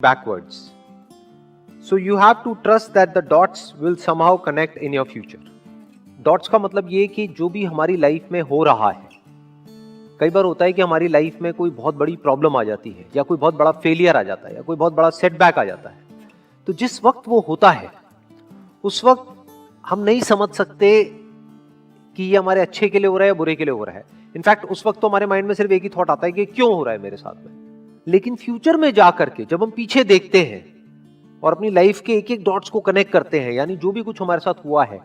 backwards. So you have to trust that the dots will somehow connect in your future. Dots का मतलब ये कि जो भी हमारी लाइफ में हो रहा है, कई बार होता है कि हमारी लाइफ में कोई बहुत बड़ी प्रॉब्लम आ जाती है या कोई बहुत बड़ा फेलियर आ जाता है या कोई बहुत बड़ा सेटबैक आ जाता है। तो जिस वक्त वो होता है उस वक्त हम नहीं समझ सकते कि ये हमारे अच्छे के लिए हो रहा है या बुरे के लिए हो रहा है। इनफैक्ट उस वक्त तो हमारे माइंड में सिर्फ एक ही थॉट आता है कि क्यों हो रहा है मेरे साथ में। लेकिन फ्यूचर में जाकर के जब हम पीछे देखते हैं और अपनी लाइफ के एक एक डॉट्स को कनेक्ट करते हैं, यानी जो भी कुछ हमारे साथ हुआ है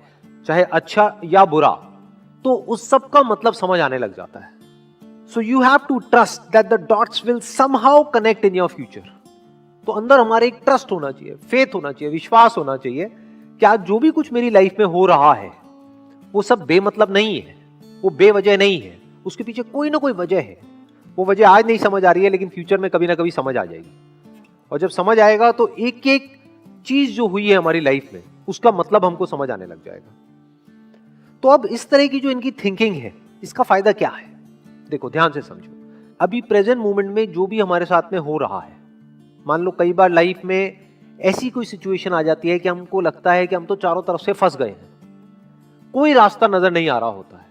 चाहे अच्छा या बुरा, तो उस सब का मतलब समझ आने लग जाता है। So you have to trust that the dots will somehow connect in your future. तो अंदर हमारे एक ट्रस्ट होना चाहिए, फेथ होना चाहिए, विश्वास होना चाहिए कि आज जो भी कुछ मेरी लाइफ में हो रहा है वो सब बेमतलब नहीं है, वो बेवजह नहीं है, उसके पीछे कोई ना कोई वजह है। वो वजह आज नहीं समझ आ रही है लेकिन फ्यूचर में कभी ना कभी समझ आ जाएगी। और जब समझ आएगा तो एक एक चीज जो हुई है हमारी लाइफ में उसका मतलब हमको समझ आने लग जाएगा। तो अब इस तरह की जो इनकी थिंकिंग है इसका फायदा क्या है, देखो ध्यान से समझो। अभी प्रेजेंट मोमेंट में जो भी हमारे साथ में हो रहा है, मान लो कई बार लाइफ में ऐसी कोई सिचुएशन आ जाती है कि हमको लगता है कि हम तो चारों तरफ से फंस गए हैं, कोई रास्ता नजर नहीं आ रहा होता है,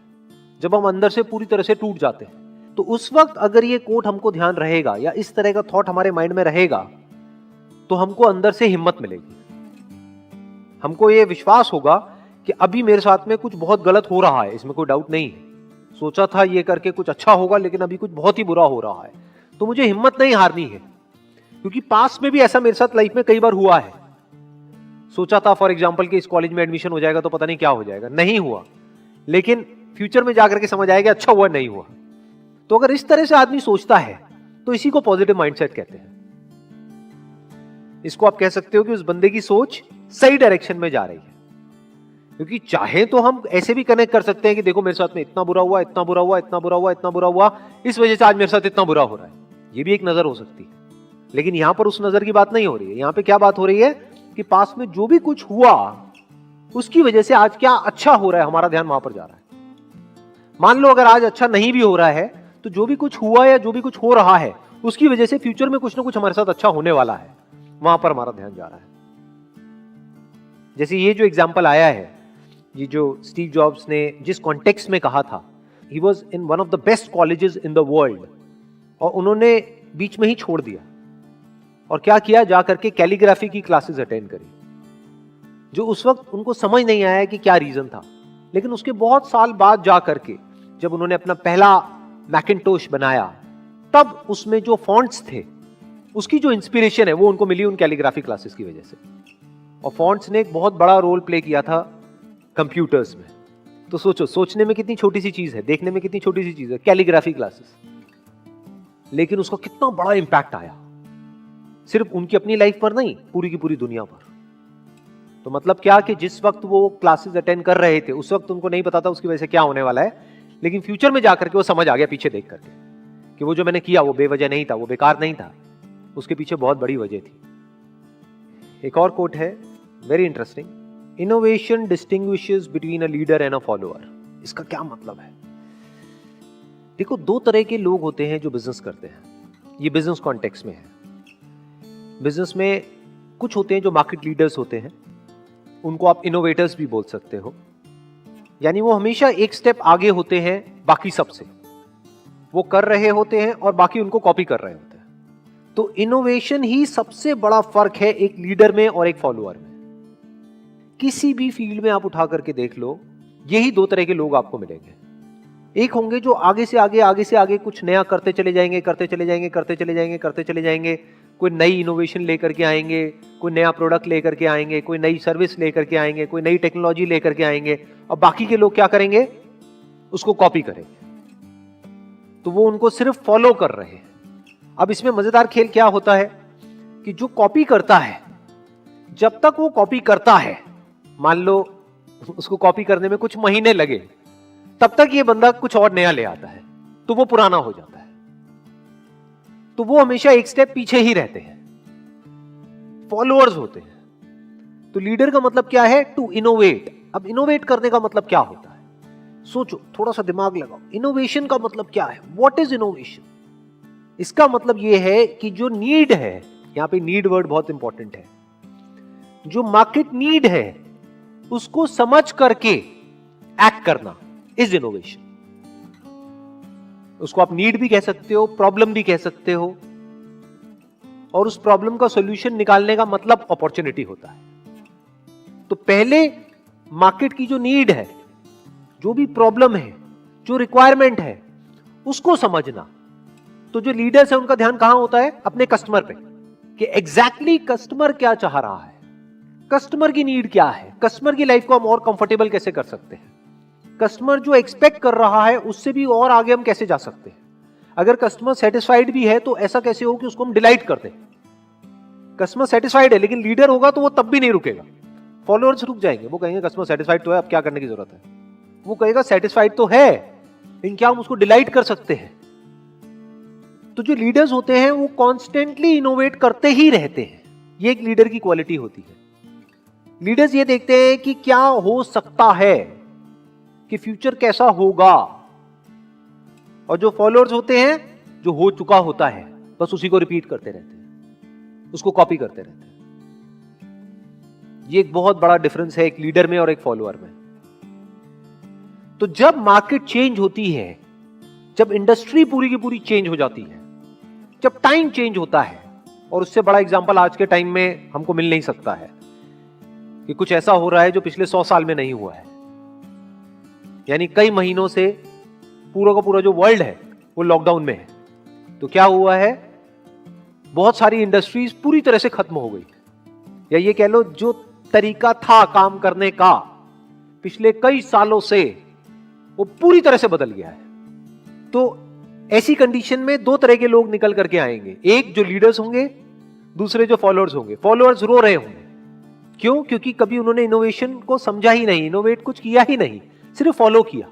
जब हम अंदर से पूरी तरह से टूट जाते हैं। तो उस वक्त अगर ये कोट हमको ध्यान रहेगा या इस तरह का थॉट हमारे माइंड में रहेगा तो हमको अंदर से हिम्मत मिलेगी, हमको ये विश्वास होगा कि अभी मेरे साथ में कुछ बहुत गलत हो रहा है, इसमें कोई डाउट नहीं है। सोचा था ये करके कुछ अच्छा होगा लेकिन अभी कुछ बहुत ही बुरा हो रहा है, तो मुझे हिम्मत नहीं हारनी है। क्योंकि पास में भी ऐसा मेरे साथ लाइफ में कई बार हुआ है। सोचा था फॉर एग्जांपल कि इस कॉलेज में एडमिशन हो जाएगा तो पता नहीं क्या हो जाएगा, नहीं हुआ, लेकिन फ्यूचर में जाकर के समझ आएगा अच्छा हुआ नहीं हुआ। तो अगर इस तरह से आदमी सोचता है तो इसी को पॉजिटिव माइंडसेट कहते हैं। इसको आप कह सकते हो कि उस बंदे की सोच सही डायरेक्शन में जा रही है। क्योंकि चाहे तो हम ऐसे भी कनेक्ट कर सकते हैं कि देखो मेरे साथ में इतना बुरा हुआ, इतना बुरा हुआ, इतना बुरा हुआ, इतना बुरा हुआ, इस वजह से आज मेरे साथ इतना बुरा हो रहा है, ये भी एक नजर हो सकती है। लेकिन यहां पर उस नजर की बात नहीं हो रही है। यहां पे क्या बात हो रही है कि पास में जो भी कुछ हुआ उसकी वजह से आज क्या अच्छा हो रहा है, हमारा ध्यान वहां पर जा रहा है। मान लो अगर आज अच्छा नहीं भी हो रहा है तो जो भी कुछ हुआ या जो भी कुछ हो रहा है उसकी वजह से फ्यूचर में कुछ ना कुछ हमारे साथ अच्छा होने वाला है, वहां पर हमारा ध्यान जा रहा है। जैसे ये जो एग्जांपल आया है, ये जो स्टीव जॉब्स ने जिस कॉन्टेक्स्ट में कहा था, he was in one of the best colleges in the world, और उन्होंने बीच में ही छोड़ दिया और क्या किया, जाकर के कैलीग्राफी की क्लासेस अटेंड करी, जो उस वक्त उनको समझ नहीं आया कि क्या रीजन था। लेकिन उसके बहुत साल बाद जाकर के जब उन्होंने अपना पहला मैकिन्टोश बनाया, तब उसमें जो फॉन्ट्स थे उसकी जो इंस्पिरेशन है वो उनको मिली उन कैलीग्राफी क्लासेस की वजह से। और फॉन्ट्स ने एक बहुत बड़ा रोल प्ले किया था कंप्यूटर्स में। तो सोचो, सोचने में कितनी छोटी सी चीज है, देखने में कितनी छोटी सी चीज है, कैलीग्राफी क्लासेस, लेकिन उसका कितना बड़ा इंपैक्ट आया, सिर्फ उनकी अपनी लाइफ पर नहीं, पूरी की पूरी दुनिया पर। तो मतलब क्या कि जिस वक्त वो क्लासेस अटेंड कर रहे थे उस वक्त उनको नहीं पता था उसकी वजह से क्या होने वाला है, लेकिन फ्यूचर में जाकर के वो समझ आ गया पीछे देख करके कि वो जो मैंने किया वो बेवजह नहीं था, वो बेकार नहीं था, उसके पीछे बहुत बड़ी वजह थी। एक और कोट है very interesting, innovation distinguishes between a leader and a follower. इसका क्या मतलब है? देखो, दो तरह के लोग होते हैं जो बिजनेस करते हैं, ये बिजनेस कॉन्टेक्स्ट में है। बिजनेस में कुछ होते हैं जो मार्केट लीडर्स होते हैं, उनको आप इनोवेटर्स भी बोल सकते हो, यानी वो हमेशा एक स्टेप आगे होते हैं बाकी सबसे, वो कर रहे होते हैं और बाकी उनको कॉपी कर रहे होते हैं। तो इनोवेशन ही सबसे बड़ा फर्क है एक लीडर में और एक फॉलोअर में। किसी भी फील्ड में आप उठा करके देख लो, यही दो तरह के लोग आपको मिलेंगे। एक होंगे जो आगे से आगे कुछ नया करते चले जाएंगे, करते चले जाएंगे, करते चले जाएंगे, करते चले जाएंगे, कोई नई इनोवेशन लेकर के आएंगे, कोई नया प्रोडक्ट लेकर के आएंगे, कोई नई सर्विस लेकर के आएंगे, कोई नई टेक्नोलॉजी लेकर के आएंगे, और बाकी के लोग क्या करेंगे, उसको कॉपी करेंगे। तो वो उनको सिर्फ फॉलो कर रहे हैं। अब इसमें मजेदार खेल क्या होता है कि जो कॉपी करता है, जब तक वो कॉपी करता है, मान लो उसको कॉपी करने में कुछ महीने लगे, तब तक ये बंदा कुछ और नया ले आता है तो वो पुराना हो जाता है। तो वो हमेशा एक स्टेप पीछे ही रहते हैं, फॉलोअर्स होते हैं। तो लीडर का मतलब क्या है, टू इनोवेट। अब इनोवेट करने का मतलब क्या होता है, सोचो, थोड़ा सा दिमाग लगाओ। इनोवेशन का मतलब क्या है, व्हाट इज इनोवेशन? इसका मतलब यह है कि जो नीड है यहां पे नीड वर्ड बहुत इंपॉर्टेंट है। जो मार्केट नीड है उसको समझ करके एक्ट करना इज इनोवेशन। उसको आप नीड भी कह सकते हो, प्रॉब्लम भी कह सकते हो, और उस प्रॉब्लम का सॉल्यूशन निकालने का मतलब अपॉर्चुनिटी होता है। तो पहले मार्केट की जो नीड है, जो भी प्रॉब्लम है, जो रिक्वायरमेंट है, उसको समझना। तो जो लीडर्स है उनका ध्यान कहां होता है? अपने कस्टमर पे, कि एग्जैक्टली कस्टमर क्या चाह रहा है, कस्टमर की नीड क्या है, कस्टमर की लाइफ को हम और कंफर्टेबल कैसे कर सकते हैं, कस्टमर जो एक्सपेक्ट कर रहा है उससे भी और आगे हम कैसे जा सकते हैं। अगर कस्टमर सेटिस्फाइड भी है तो ऐसा कैसे हो कि उसको हम डिलाइट कर दें। कस्टमर सेटिस्फाइड है लेकिन लीडर होगा तो वो तब भी नहीं रुकेगा, फॉलोअर्स रुक जाएंगे, वो कहेंगे कस्टमर सेटिस्फाइड तो है, अब क्या करने की जरूरत है। वो कहेगा सेटिस्फाइड तो है लेकिन क्या हम उसको डिलाइट कर सकते हैं। तो जो लीडर्स होते हैं वो कॉन्स्टेंटली इनोवेट करते ही रहते हैं, ये एक लीडर की क्वालिटी होती है। लीडर्स ये देखते हैं कि क्या हो सकता है, कि फ्यूचर कैसा होगा, और जो फॉलोअर्स होते हैं जो हो चुका होता है बस उसी को रिपीट करते रहते हैं, उसको कॉपी करते रहते हैं। ये एक बहुत बड़ा डिफरेंस है एक लीडर में और एक फॉलोअर में। तो जब मार्केट चेंज होती है, जब इंडस्ट्री पूरी की पूरी चेंज हो जाती है, जब टाइम चेंज होता है, और उससे बड़ा एग्जांपल आज के टाइम में हमको मिल नहीं सकता है कि कुछ ऐसा हो रहा है जो पिछले 100 साल में नहीं हुआ है। यानी कई महीनों से पूरा का पूरा जो वर्ल्ड है वो लॉकडाउन में है। तो क्या हुआ है, बहुत सारी इंडस्ट्रीज पूरी तरह से खत्म हो गई, या ये कह लो जो तरीका था काम करने का पिछले कई सालों से वो पूरी तरह से बदल गया है। तो ऐसी कंडीशन में दो तरह के लोग निकल करके आएंगे, एक जो लीडर्स होंगे, दूसरे जो फॉलोअर्स होंगे। फॉलोअर्स रो रहे होंगे, क्यों? क्योंकि कभी उन्होंने इनोवेशन को समझा ही नहीं, इनोवेट कुछ किया ही नहीं, सिर्फ फॉलो किया।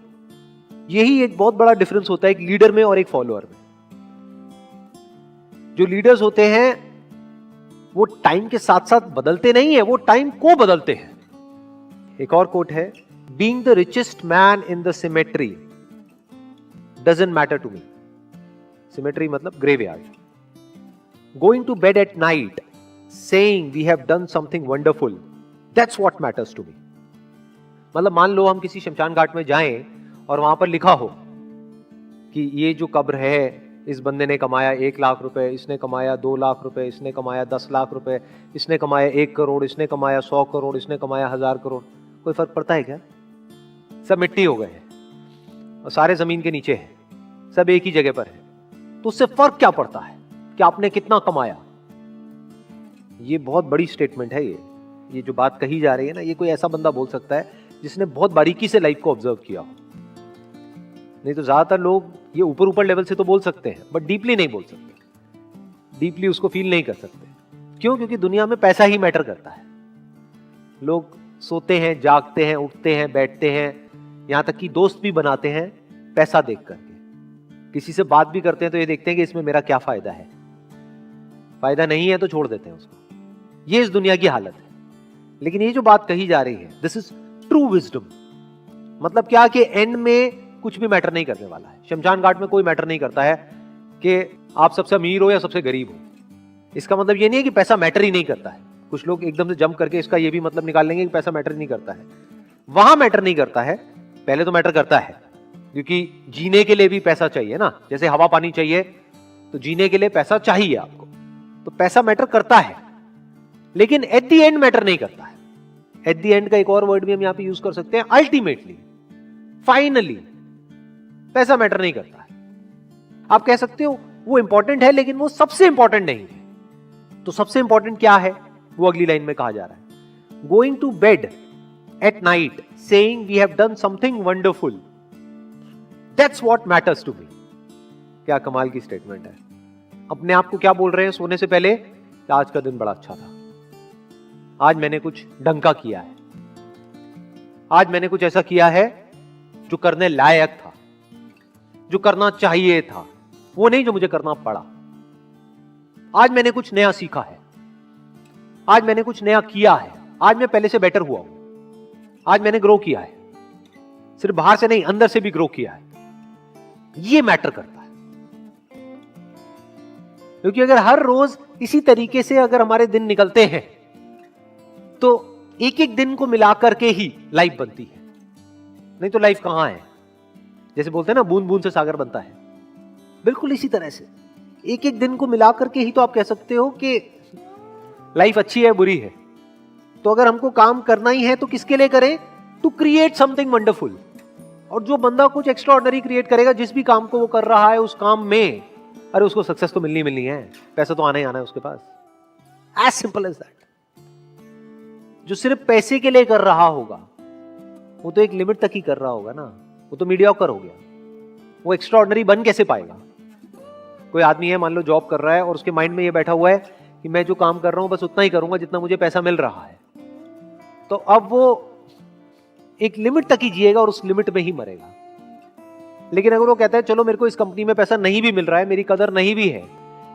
यही एक बहुत बड़ा डिफरेंस होता है एक लीडर में और एक फॉलोअर में। जो लीडर्स होते हैं वो टाइम के साथ साथ बदलते नहीं है, वो टाइम को बदलते हैं। एक और कोट है, being the richest man in the cemetery doesn't matter to me. Cemetery मतलब graveyard. Going to bed at night saying we have done something wonderful, that's what matters to me. मतलब मान लो हम किसी शमशान घाट में जाएं और वहां पर लिखा हो कि ये जो कब्र है, इस बंदे ने कमाया 1 लाख रुपए, इसने कमाया 2 लाख रुपए, इसने कमाया 10 लाख रुपए, इसने कमाया 1 करोड़, इसने कमाया 100 करोड़, इसने कमाया 1000 करोड़। कोई फर्क पड़ता है क्या? सब मिट्टी हो गए हैं और सारे जमीन के नीचे हैं, सब एक ही जगह पर है। तो उससे फर्क क्या पड़ता है कि आपने कितना कमाया? ये बहुत बड़ी स्टेटमेंट है। ये जो बात कही जा रही है ना, ये कोई ऐसा बंदा बोल सकता है जिसने बहुत बारीकी से लाइफ को ऑब्जर्व किया हो। नहीं तो ज्यादातर लोग ये ऊपर ऊपर लेवल से तो बोल सकते हैं बट डीपली नहीं बोल सकते, डीपली उसको फील नहीं कर सकते। क्यों? क्योंकि दुनिया में पैसा ही मैटर करता है। लोग सोते हैं, जागते हैं, उठते हैं, बैठते हैं, यहां तक कि दोस्त भी बनाते हैं पैसा देख करके। किसी से बात भी करते हैं तो ये देखते हैं कि इसमें मेरा क्या फायदा है, फायदा नहीं है तो छोड़ देते हैं उसको। ये इस दुनिया की हालत है। लेकिन ये जो बात कही जा रही है, दिस इज ट्रू विजडम। मतलब क्या कि एंड में कुछ भी मैटर नहीं करने वाला है। शमशान घाट में कोई मैटर नहीं करता है कि आप सबसे अमीर हो या सबसे गरीब हो। इसका मतलब ये नहीं है कि पैसा मैटर ही नहीं करता है। कुछ लोग एकदम से जंप करके इसका ये भी मतलब निकाल लेंगे कि पैसा मैटर नहीं करता है। वहां मैटर नहीं करता है, पहले तो मैटर करता है, क्योंकि जीने के लिए भी पैसा चाहिए ना। जैसे हवा पानी चाहिए तो जीने के लिए पैसा चाहिए आपको, तो पैसा मैटर करता है, लेकिन एट द एंड मैटर नहीं करता है। एट द एंड का एक और वर्ड भी हम यहां पे यूज कर सकते हैं, अल्टीमेटली, फाइनली। पैसा मैटर नहीं करता है। आप कह सकते हो वो इंपॉर्टेंट है लेकिन वो सबसे इंपॉर्टेंट नहीं है। तो सबसे इंपॉर्टेंट क्या है वो अगली लाइन में कहा जा रहा है, going to bed at night saying we have done something wonderful, that's what matters to me. क्या कमाल की स्टेटमेंट है। अपने आप को क्या बोल रहे हैं सोने से पहले? कि आज का दिन बड़ा अच्छा था, आज मैंने कुछ ढंग किया है, आज मैंने कुछ ऐसा किया है जो करने लायक था, जो करना चाहिए था, वो नहीं जो मुझे करना पड़ा। आज मैंने कुछ नया सीखा है, आज मैंने कुछ नया किया है, आज मैं पहले से बेटर हुआ हूं, आज मैंने ग्रो किया है, सिर्फ बाहर से नहीं अंदर से भी ग्रो किया है। ये मैटर करता है। क्योंकि अगर हर रोज इसी तरीके से अगर हमारे दिन निकलते हैं तो एक एक दिन को मिलाकर के ही लाइफ बनती है, नहीं तो लाइफ कहां है। जैसे बोलते हैं ना, बूंद बूंद से सागर बनता है, बिल्कुल इसी तरह से एक एक दिन को मिलाकर के ही तो आप कह सकते हो कि लाइफ अच्छी है बुरी है। तो अगर हमको काम करना ही है तो किसके लिए करें? To create something wonderful. और जो बंदा कुछ एक्स्ट्रा ऑर्डिनरी क्रिएट करेगा, जिस भी काम को वो कर रहा है उस काम में, अरे उसको सक्सेस तो मिलनी है, पैसा तो आना ही आना है उसके पास। As simple as that. जो सिर्फ पैसे के लिए कर रहा होगा वो तो एक लिमिट तक ही कर रहा होगा ना, वो तो मीडियोकर हो गया। वो एक्स्ट्रा ऑर्डिनरी बन कैसे पाएगा? कोई आदमी है, मान लो जॉब कर रहा है और उसके माइंड में ये बैठा हुआ है कि मैं जो काम कर रहा हूं बस उतना ही करूंगा जितना मुझे पैसा मिल रहा है, तो अब वो एक लिमिट तक ही जिएगा और उस लिमिट में ही मरेगा। लेकिन अगर वो कहता है चलो मेरे को इस कंपनी में पैसा नहीं भी मिल रहा है, मेरी कदर नहीं भी है,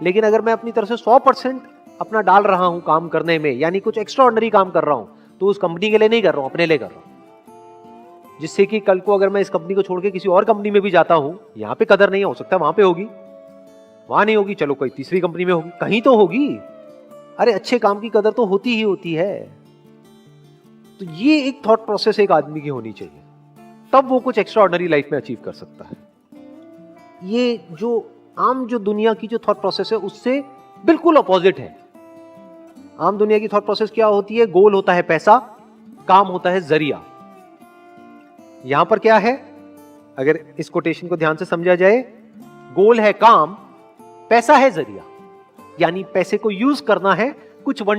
लेकिन अगर मैं अपनी तरफ से 100% अपना डाल रहा हूं काम करने में, यानी कुछ एक्स्ट्रा ऑर्डिनरी काम कर रहा हूं, तो उस कंपनी के लिए नहीं कर रहा हूं, अपने लिए कर रहा हूं। जिससे कि कल को अगर मैं इस कंपनी को छोड़ के किसी और कंपनी में भी जाता हूं, यहां पे कदर नहीं हो सकता, वहां पे होगी, वहां नहीं होगी, चलो कोई तीसरी कंपनी में होगी, कहीं तो होगी। अरे अच्छे काम की कदर तो होती ही होती है। तो ये एक थॉट प्रोसेस एक आदमी की होनी चाहिए, तब वो कुछ एक्स्ट्रा ऑर्डिनरी लाइफ में अचीव कर सकता है। ये जो आम जो दुनिया की जो थॉट प्रोसेस है उससे बिल्कुल अपोजिट है। आम दुनिया की थॉट प्रोसेस क्या होती है? गोल होता है पैसा, काम होता है जरिया। यहां पर क्या है? अगर इस कोटेशन को ध्यान से समझा जाए, गोल है काम, पैसा है जरिया, यानी पैसे को यूज करना है कुछ वंडर